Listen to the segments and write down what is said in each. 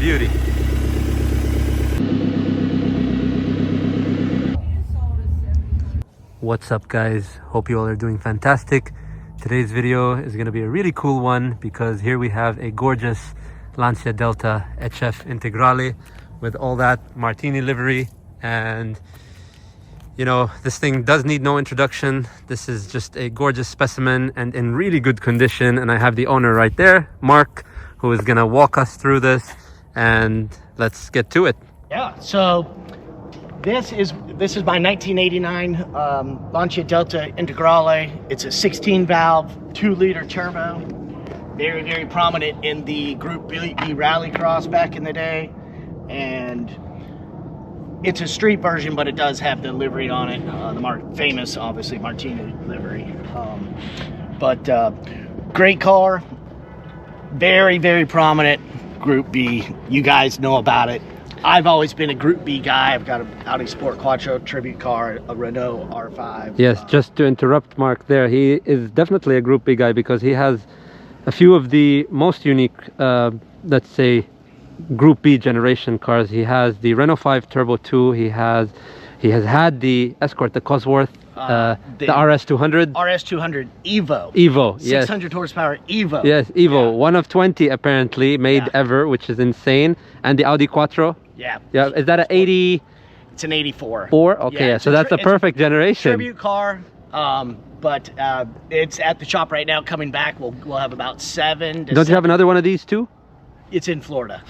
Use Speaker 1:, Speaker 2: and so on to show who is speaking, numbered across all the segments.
Speaker 1: beauty. What's up, guys? Hope you all are doing fantastic. Today's video is going to be a really cool one because here we have a gorgeous Lancia Delta HF Integrale with all that Martini livery, and you know, this thing does need no introduction. This is just a gorgeous specimen and in really good condition, and I have the owner right there, Mark, who is going to walk us through this, and let's get to it.
Speaker 2: Yeah, so this is my 1989 Lancia Delta Integrale. It's a 16-valve, 2-liter turbo. Very, very prominent in the Group B Rallycross back in the day. And it's a street version, but it does have the livery on it. The famous, obviously, Martini livery. Great car. Very, very prominent Group B. You guys know about it. I've always been a Group B guy. I've got an Audi Sport Quattro tribute car, a Renault R5.
Speaker 1: Yes, just to interrupt Mark there, he is definitely a Group B guy because he has a few of the most unique, let's say, Group B generation cars. He has the Renault 5 Turbo 2. He has had the Escort, the Cosworth, the RS200.
Speaker 2: RS200 Evo.
Speaker 1: Evo, yes.
Speaker 2: 600 horsepower Evo.
Speaker 1: Yes, Evo.
Speaker 2: Yeah.
Speaker 1: One of 20 apparently made ever, which is insane. And the Audi Quattro.
Speaker 2: Yeah.
Speaker 1: Yeah. Is that an 80?
Speaker 2: It's an 84.
Speaker 1: Okay, yeah, so that's a perfect generation.
Speaker 2: Tribute car. But it's at the shop right now. Coming back, we'll have about 7 to
Speaker 1: Don't you have another one of these too?
Speaker 2: It's in Florida.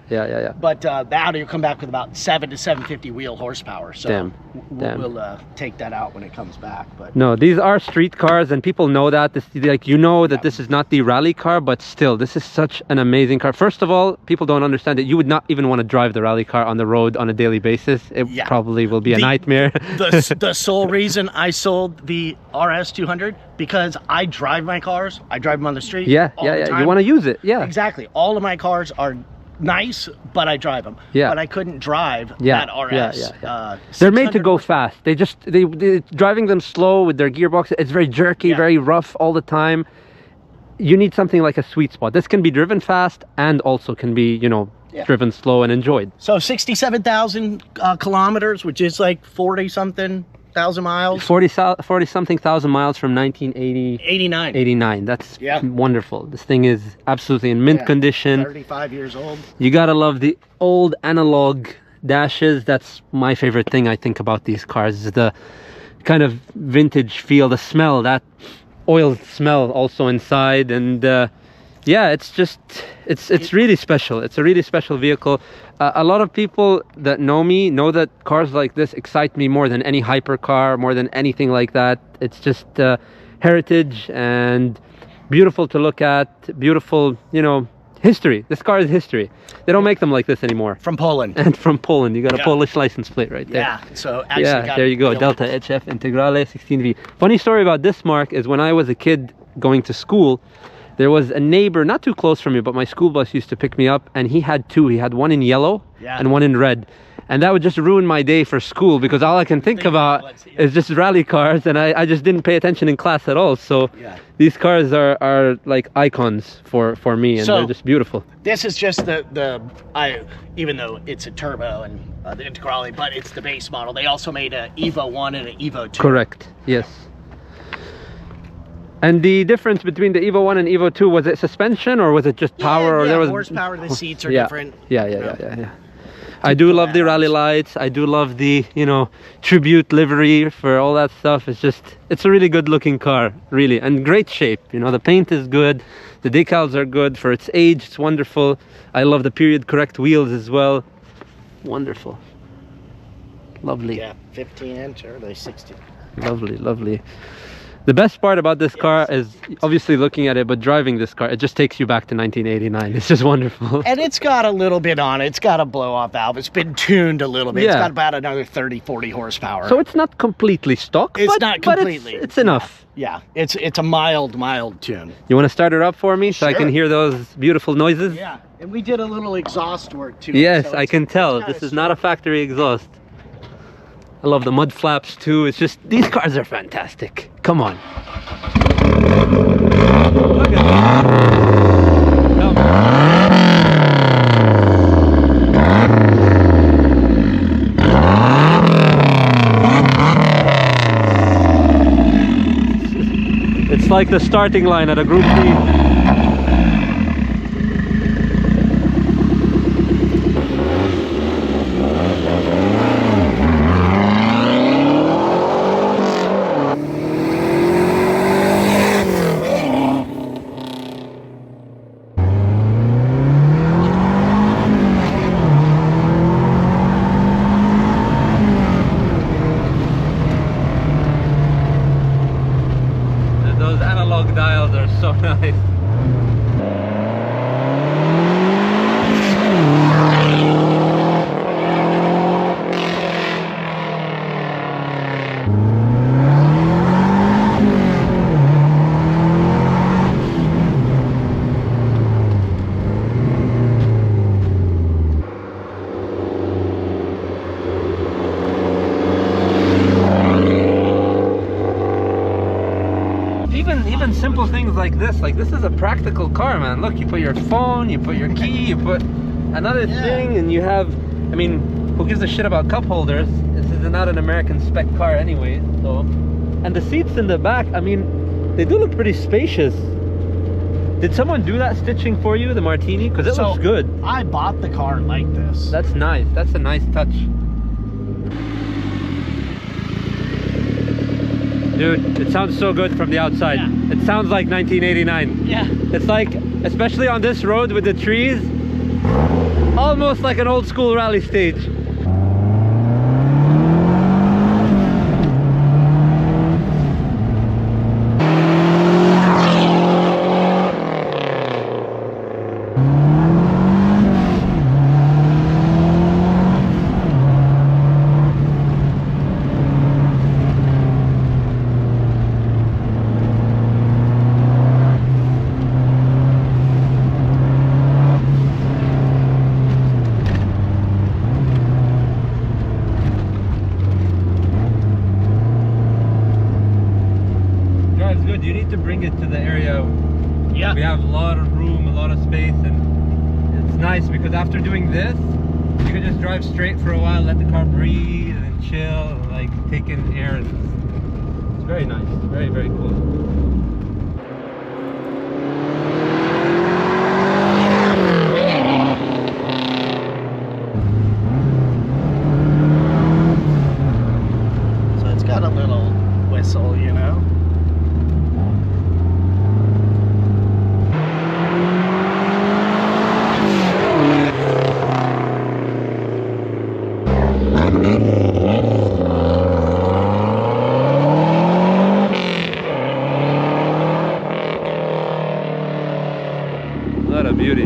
Speaker 1: Yeah.
Speaker 2: But the Audi will come back with about 7 to 750 wheel horsepower. So we'll take that out when it comes back. But
Speaker 1: no, these are street cars, and people know that. This, like, you know that this is not the rally car, but still, this is such an amazing car. First of all, people don't understand that you would not even want to drive the rally car on the road on a daily basis. It probably will be a nightmare.
Speaker 2: the sole reason I sold the RS200 because I drive my cars. I drive them on the street.
Speaker 1: Yeah. You want to use it. Yeah.
Speaker 2: Exactly. All of my cars are nice, but I drive them. Yeah. But I couldn't drive that RS.
Speaker 1: They're made to go fast. They driving them slow with their gearbox. It's very jerky, very rough all the time. You need something like a sweet spot. This can be driven fast and also can be, you know, driven slow and enjoyed.
Speaker 2: So 67,000 kilometers, which is like 40-something thousand miles.
Speaker 1: 40-something thousand miles from 1989. 89. That's wonderful. This thing is absolutely in mint condition.
Speaker 2: 35 years old.
Speaker 1: You gotta love the old analog dashes. That's my favorite thing I think about these cars, is the kind of vintage feel, the smell, that oil smell also inside. And it's just it's really special. It's a really special vehicle. A lot of people that know me know that cars like this excite me more than any hypercar, more than anything like that. It's just heritage and beautiful to look at, beautiful, you know, history. This car is history. They don't make them like this anymore.
Speaker 2: From Poland.
Speaker 1: And from Poland. You got a Polish license plate right there.
Speaker 2: Yeah, so actually
Speaker 1: there you go, Delta HF Integrale 16V. Funny story about this, Mark, is when I was a kid going to school, there was a neighbor not too close from me, but my school bus used to pick me up, and he had two. He had one in yellow and one in red. And that would just ruin my day for school because all I can think about is just rally cars, and I just didn't pay attention in class at all. So these cars are like icons for me, and they're just beautiful.
Speaker 2: This is just even though it's a turbo and the Integrale, but it's the base model. They also made an Evo 1 and an Evo 2.
Speaker 1: Correct, yes. And the difference between the Evo 1 and Evo 2, was it suspension or was it just power? Or there was
Speaker 2: horsepower, the seats are different.
Speaker 1: Yeah. I do love the rally lights. I do love the, you know, tribute livery for all that stuff. It's a really good looking car, really, and great shape. You know, the paint is good. The decals are good for its age. It's wonderful. I love the period correct wheels as well. Wonderful. Lovely.
Speaker 2: Yeah, 15-inch or they 16.
Speaker 1: Lovely. The best part about this car is obviously looking at it, but driving this car, it just takes you back to 1989. It's just wonderful.
Speaker 2: And it's got a little bit on it. It's got a blow-off valve. It's been tuned a little bit. It's got about another 30-40 horsepower.
Speaker 1: So it's not completely stock.
Speaker 2: It's not completely.
Speaker 1: But it's enough.
Speaker 2: Yeah, it's a mild tune.
Speaker 1: You want to start it up for me so I can hear those beautiful noises?
Speaker 2: Yeah, and we did a little exhaust work too.
Speaker 1: Yes, so I can tell. This is not a factory exhaust. I love the mud flaps too. It's just, these cars are fantastic. Come on. Look at that. like the starting line at a Group B. Dials are so nice. Even simple things like this is a practical car, man. Look, you put your phone, you put your key, you put another thing, and you have, I mean, who gives a shit about cup holders? This is not an American spec car anyway, so. And the seats in the back, I mean, they do look pretty spacious. Did someone do that stitching for you, the Martini? Because it looks good.
Speaker 2: I bought the car like this.
Speaker 1: That's nice. That's a nice touch. Dude, it sounds so good from the outside. Yeah. It sounds like 1989.
Speaker 2: Yeah.
Speaker 1: It's like, especially on this road with the trees, almost like an old school rally stage. You need to bring it to the area. Yeah, we have a lot of room, a lot of space, and it's nice because after doing this you can just drive straight for a while, let the car breathe and chill and like take in air. It's very nice, very, very cool.
Speaker 2: So it's got a little whistle, you know.
Speaker 1: What a beauty.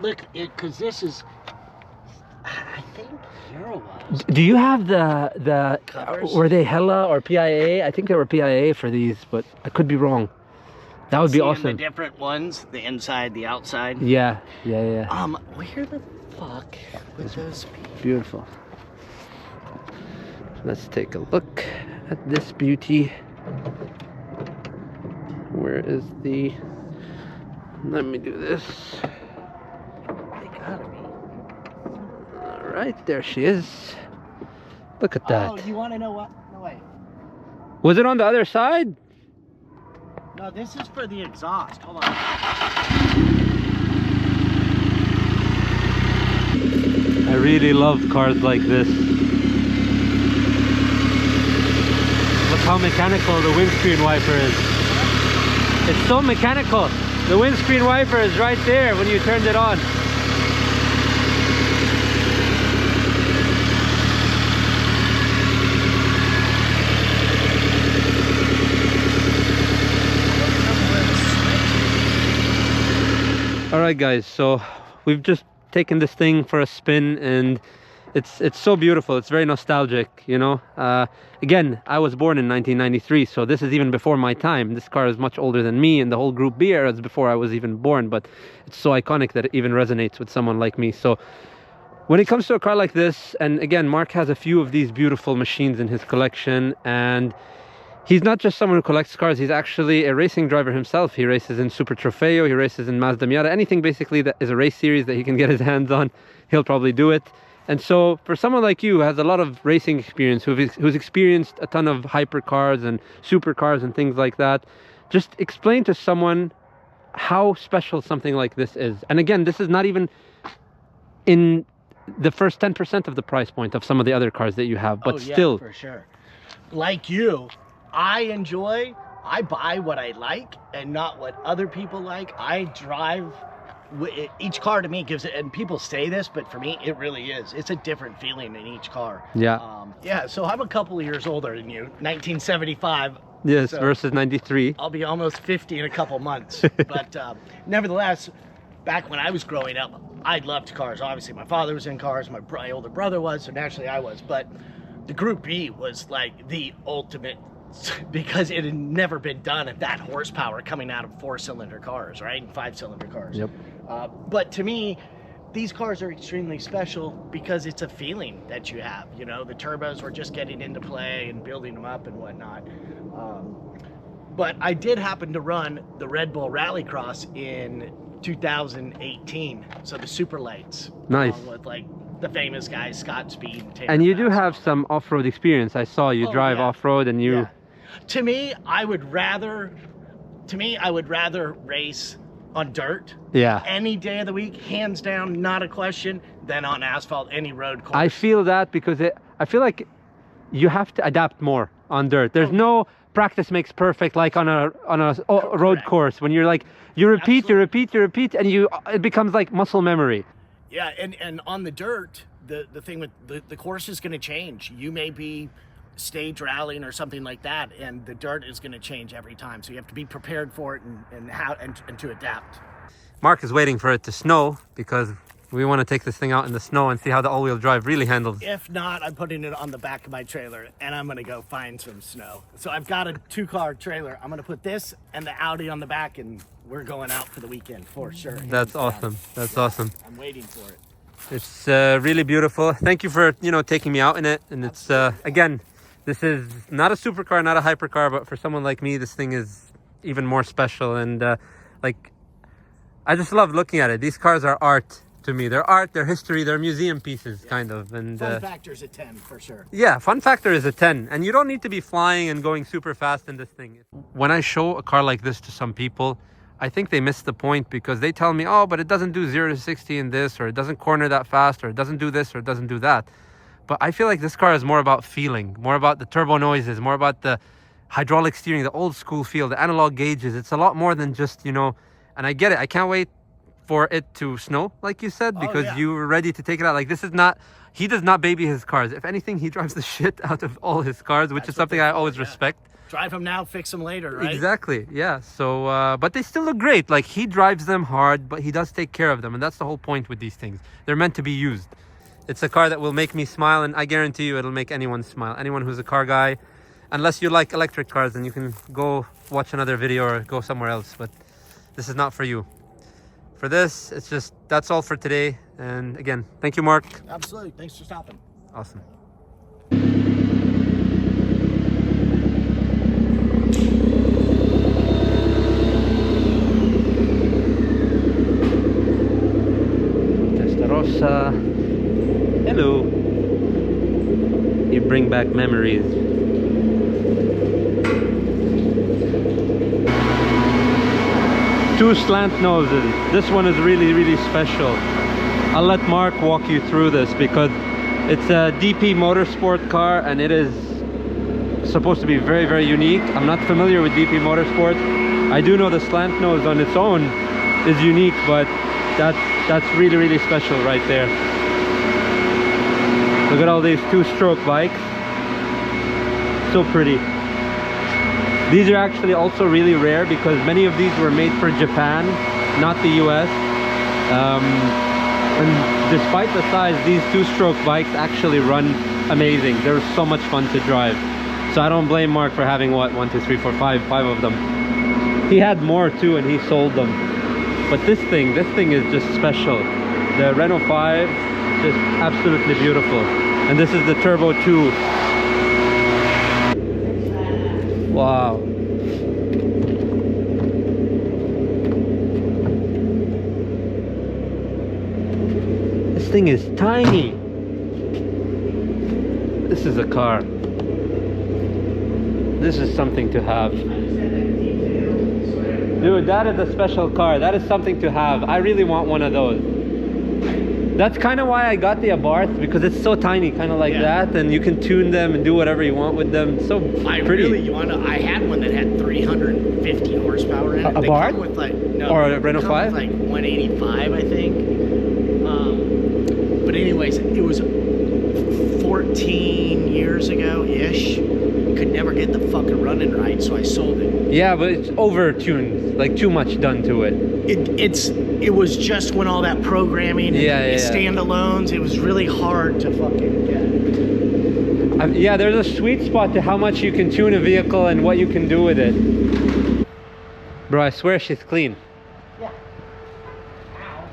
Speaker 2: Look, because this is, I think Euro was.
Speaker 1: Do you have the
Speaker 2: covers?
Speaker 1: Were they Hella or PIA? I think they were PIA for these, but I could be wrong. That would be awesome.
Speaker 2: The different ones, the inside, the outside.
Speaker 1: Yeah.
Speaker 2: Where the fuck would those be?
Speaker 1: Beautiful. Let's take a look at this beauty. Where is the? Let me do this.
Speaker 2: They gotta be.
Speaker 1: All right, there she is. Look at that.
Speaker 2: Oh, you want to know what? No, wait.
Speaker 1: Was it on the other side?
Speaker 2: No, this is for the exhaust. Hold on.
Speaker 1: I really love cars like this. Look how mechanical the windscreen wiper is. It's so mechanical. The windscreen wiper is right there when you turned it on. Alright guys, so we've just taken this thing for a spin and it's so beautiful. It's very nostalgic, you know. Again, I was born in 1993, so this is even before my time. This car is much older than me, and the whole Group B era is before I was even born, but it's so iconic that it even resonates with someone like me. So when it comes to a car like this, and again, Mark has a few of these beautiful machines in his collection, and he's not just someone who collects cars, he's actually a racing driver himself. He races in Super Trofeo, he races in Mazda Miata, anything basically that is a race series that he can get his hands on, he'll probably do it. And so for someone like you who has a lot of racing experience, who's experienced a ton of hypercars and supercars and things like that, just explain to someone how special something like this is. And again, this is not even in the first 10% of the price point of some of the other cars that you have, but still.
Speaker 2: For sure. Like you, I buy what I like and not what other people like. I drive, each car to me gives it, and people say this, but for me, it really is. It's a different feeling in each car.
Speaker 1: Yeah.
Speaker 2: Yeah, so I'm a couple of years older than you, 1975.
Speaker 1: Yes,
Speaker 2: so
Speaker 1: versus 93.
Speaker 2: I'll be almost 50 in a couple months. But nevertheless, back when I was growing up, I loved cars. Obviously, my father was in cars, my older brother was, so naturally I was. But the Group B was like the ultimate, because it had never been done at that horsepower coming out of 4-cylinder cars, right? 5-cylinder cars.
Speaker 1: Yep.
Speaker 2: But to me, these cars are extremely special because it's a feeling that you have. You know, the turbos were just getting into play and building them up and whatnot. But I did happen to run the Red Bull Rallycross in 2018, so the super lights.
Speaker 1: Nice.
Speaker 2: With like the famous guys, Scott Speed.
Speaker 1: And you do have some off-road experience. I saw you drive off-road, and you.
Speaker 2: Yeah. To me, I would rather race on dirt.
Speaker 1: Yeah.
Speaker 2: Any day of the week, hands down, not a question, than on asphalt, any road course.
Speaker 1: I feel that because I feel like you have to adapt more on dirt. There's no practice makes perfect like on a road course, when you're like you repeat, and it becomes like muscle memory.
Speaker 2: Yeah, and on the dirt, the thing with the course is going to change. You may be stage rallying or something like that, and the dirt is going to change every time. So you have to be prepared for it and to adapt.
Speaker 1: Mark is waiting for it to snow because we want to take this thing out in the snow and see how the all-wheel drive really handles.
Speaker 2: If not, I'm putting it on the back of my trailer and I'm going to go find some snow. So I've got a 2-car trailer. I'm going to put this and the Audi on the back, and we're going out for the weekend for sure.
Speaker 1: That's awesome. That's awesome.
Speaker 2: I'm waiting for it.
Speaker 1: It's really beautiful. Thank you for, taking me out in it. And it's, again, this is not a supercar, not a hypercar, but for someone like me, this thing is even more special. And I just love looking at it. These cars are art to me. They're art, they're history, they're museum pieces, kind of. And
Speaker 2: fun factor is a 10 for sure.
Speaker 1: Yeah, fun factor is a 10. And you don't need to be flying and going super fast in this thing. When I show a car like this to some people, I think they miss the point, because they tell me, oh, but it doesn't do 0 to 60 in this, or it doesn't corner that fast, or it doesn't do this, or it doesn't do that. But I feel like this car is more about feeling, more about the turbo noises, more about the hydraulic steering, the old school feel, the analog gauges. It's a lot more than just, and I get it. I can't wait for it to snow, like you said, because you were ready to take it out. Like, this is not, he does not baby his cars. If anything, he drives the shit out of all his cars, which is something I always respect.
Speaker 2: Drive them now, fix them later, right?
Speaker 1: Exactly, yeah. So, but they still look great. Like, he drives them hard, but he does take care of them. And that's the whole point with these things. They're meant to be used. It's a car that will make me smile, and I guarantee you it'll make anyone smile. Anyone who's a car guy. Unless you like electric cars, then you can go watch another video or go somewhere else. But this is not for you. For this, it's just, that's all for today. And again, thank you, Mark.
Speaker 2: Absolutely. Thanks for stopping.
Speaker 1: Awesome. Testarossa. Hello. You bring back memories. Two slant noses. This one is really, really special. I'll let Mark walk you through this, because it's a DP Motorsport car and it is supposed to be very, very unique. I'm not familiar with DP Motorsport. I do know the slant nose on its own is unique, but that's really, really special right there. Look at all these two-stroke bikes. So pretty. These are actually also really rare, because many of these were made for Japan, not the US. And despite the size, these two-stroke bikes actually run amazing. They're so much fun to drive. So I don't blame Mark for having, what, 1, 2, 3, 4, 5 of them. He had more too, and he sold them. But this thing is just special. The Renault 5, just absolutely beautiful. And this is the Turbo 2. Wow. This thing is tiny. This is a car. This is something to have. Dude, that is a special car. That is something to have. I really want one of those. That's kind of why I got the Abarth, because it's so tiny, kind of like that, and you can tune them and do whatever you want with them. So pretty.
Speaker 2: I had one that had 350 horsepower in it.
Speaker 1: A Abarth?
Speaker 2: With like, no,
Speaker 1: or a Renault 5?
Speaker 2: Like 185, I think. But anyways, it was 14 years ago-ish. Could never get the fucking running right, so I sold it.
Speaker 1: Yeah, but it's over-tuned, like too much done to it.
Speaker 2: It was just when all that programming and standalones, it was really hard to fucking get.
Speaker 1: Yeah, there's a sweet spot to how much you can tune a vehicle and what you can do with it. Bro, I swear she's clean.
Speaker 2: Yeah. Ow.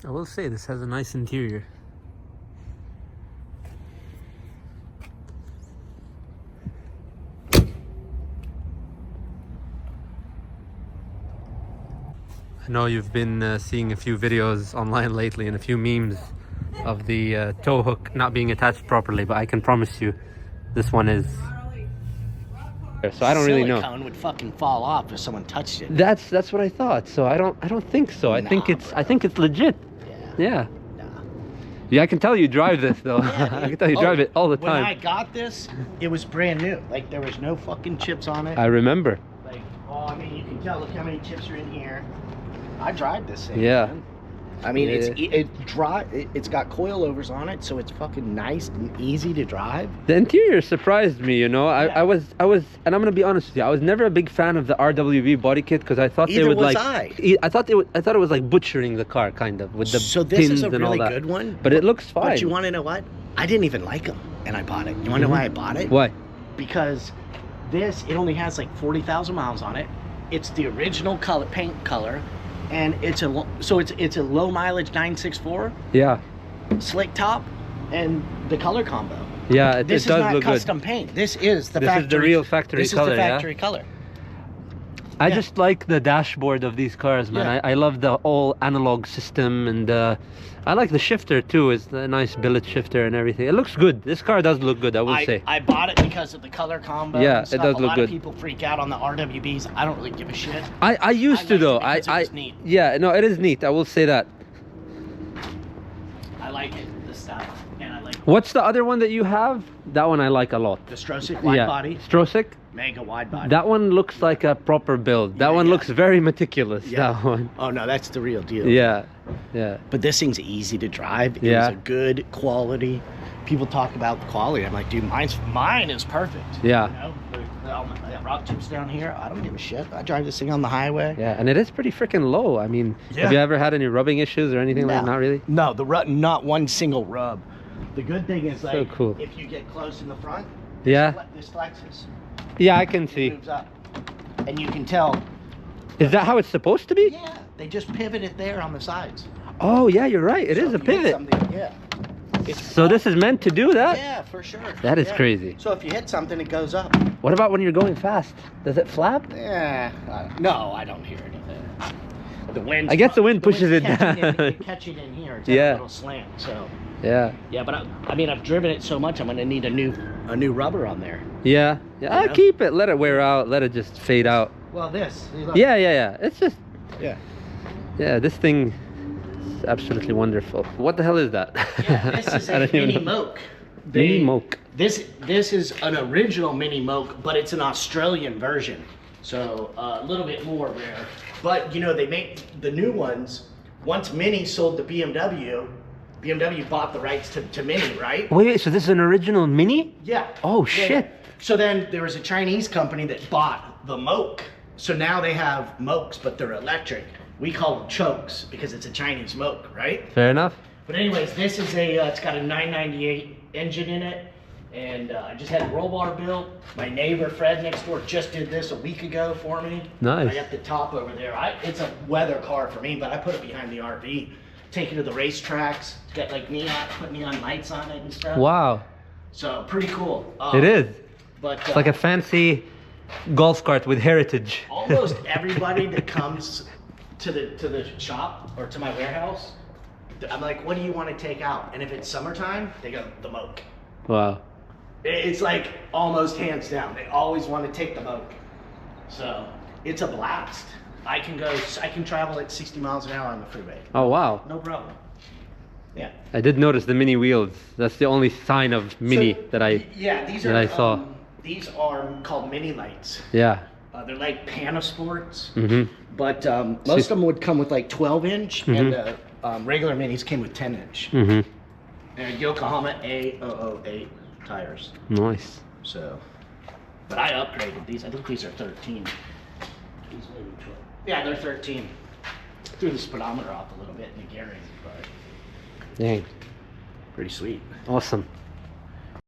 Speaker 1: I will say this has a nice interior. I know you've been seeing a few videos online lately and a few memes of the tow hook not being attached properly, but I can promise you this one is. So I don't really know.
Speaker 2: Silicone would fucking fall off if someone touched it.
Speaker 1: That's what I thought. So I don't think so. I think it's legit. Yeah.
Speaker 2: Nah.
Speaker 1: Yeah, I can tell you drive this though.
Speaker 2: Yeah,
Speaker 1: I can tell you drive it all the time.
Speaker 2: When I got this, it was brand new. Like there was no fucking chips on it.
Speaker 1: I remember.
Speaker 2: Like, I mean, you can tell. Look how many chips are in here. I drive this thing.
Speaker 1: Yeah.
Speaker 2: Man. I mean, it's got coilovers on it, so it's fucking nice and easy to drive.
Speaker 1: The interior surprised me, you know. I was, and I'm gonna be honest with you, I was never a big fan of the RWB body kit because I thought they would like. I thought it was like butchering the car, kind of, with the pins and all that. So this is a really good one. But it looks fine.
Speaker 2: But you want to know what? I didn't even like them, and I bought it. You want to know why I bought it?
Speaker 1: Why?
Speaker 2: Because it only has like 40,000 miles on it. It's the original paint color. And it's a low mileage 964.
Speaker 1: Yeah.
Speaker 2: Slick top, and the color combo.
Speaker 1: Yeah, it does look good. This is not
Speaker 2: custom paint. This is the
Speaker 1: real factory color.
Speaker 2: This is the factory color.
Speaker 1: I just like the dashboard of these cars, man.
Speaker 2: Yeah.
Speaker 1: I love the all analog system, and I like the shifter too. It's a nice billet shifter and everything. It looks good. This car does look good, I will say.
Speaker 2: I bought it because of the color combo.
Speaker 1: Yeah, it does look good. A lot of
Speaker 2: people freak out on the RWBs. I don't really give a shit.
Speaker 1: I used to though.
Speaker 2: It was neat.
Speaker 1: Yeah, no, it is neat. I will say that.
Speaker 2: I like it. The style, and I like.
Speaker 1: What's the other one that you have? That one I like a lot.
Speaker 2: The Strosik wide body.
Speaker 1: Strosik.
Speaker 2: Mega wide body.
Speaker 1: That one looks like a proper build. That one looks very meticulous.
Speaker 2: Yeah.
Speaker 1: That one.
Speaker 2: Oh no, that's the real deal.
Speaker 1: Yeah.
Speaker 2: But this thing's easy to drive. It was a good quality. People talk about the quality. I'm like, dude, mine is perfect.
Speaker 1: Yeah.
Speaker 2: You know, rock chips down here. I don't give a shit. I drive this thing on the highway.
Speaker 1: Yeah, and it is pretty freaking low. I mean, have you ever had any rubbing issues or anything like that? Not really.
Speaker 2: No, not one single rub. The good thing is, like,
Speaker 1: so cool.
Speaker 2: If you get close in the front, this flexes.
Speaker 1: Yeah, I can see.
Speaker 2: It moves up, and you can tell.
Speaker 1: Is that how it's supposed to be?
Speaker 2: Yeah, they just pivot it there on the sides.
Speaker 1: Oh yeah, you're right. It is a pivot. So this is meant to do that?
Speaker 2: Yeah, for sure.
Speaker 1: That is crazy.
Speaker 2: So if you hit something, it goes up.
Speaker 1: What about when you're going fast? Does it flap?
Speaker 2: Yeah. No, I don't hear anything. The wind.
Speaker 1: I guess the wind pushes it down.
Speaker 2: It catches it in here. It's a little slant. So.
Speaker 1: Yeah.
Speaker 2: Yeah, but I mean, I've driven it so much, I'm gonna need a new rubber on there.
Speaker 1: Yeah. Yeah. I'll keep it. Let it wear out. Let it just fade out.
Speaker 2: Well, this.
Speaker 1: Yeah. It's just.
Speaker 2: Yeah.
Speaker 1: Yeah. This thing. Absolutely wonderful. What the hell is that?
Speaker 2: Yeah, this is a Mini Moke.
Speaker 1: Mini Moke.
Speaker 2: This is an original Mini Moke, but it's an Australian version, so a little bit more rare. But you know, they make the new ones. Once Mini sold to BMW bought the rights to Mini, right?
Speaker 1: Wait, so this is an original Mini?
Speaker 2: Yeah.
Speaker 1: Oh shit.
Speaker 2: So then there was a Chinese company that bought the Moke. So now they have Mokes, but they're electric. We call them chokes because it's a Chinese Moke, right?
Speaker 1: Fair enough.
Speaker 2: But anyways, this is a, it's got a 998 engine in it. And I just had a roll bar built. My neighbor Fred next door just did this a week ago for me.
Speaker 1: Nice.
Speaker 2: Right up the top over there. It's a weather car for me, but I put it behind the RV. Take it to the racetracks. Got like put neon lights on it and stuff.
Speaker 1: Wow.
Speaker 2: So pretty cool.
Speaker 1: It is.
Speaker 2: But
Speaker 1: It's like a fancy golf cart with heritage.
Speaker 2: Almost everybody that comes to the shop or to my warehouse, I'm like, what do you want to take out? And if it's summertime, they go, the Moke.
Speaker 1: Wow.
Speaker 2: It's like almost hands down. They always want to take the Moke. So it's a blast. I can travel at 60 miles an hour on the freeway.
Speaker 1: Oh wow.
Speaker 2: No problem. Yeah.
Speaker 1: I did notice the mini wheels. That's the only sign of mini that I saw.
Speaker 2: These are called mini lights.
Speaker 1: Yeah.
Speaker 2: They're like Panasports.
Speaker 1: Mm-hmm.
Speaker 2: But most of them would come with like 12-inch, and the regular minis came with 10-inch.
Speaker 1: Mm-hmm.
Speaker 2: They're Yokohama A008 tires.
Speaker 1: Nice.
Speaker 2: So, but I upgraded these. I think these are 13. These maybe 12. Yeah, they're 13. Threw the speedometer off a little bit in the gearing, but
Speaker 1: Dang.
Speaker 2: pretty sweet.
Speaker 1: Awesome.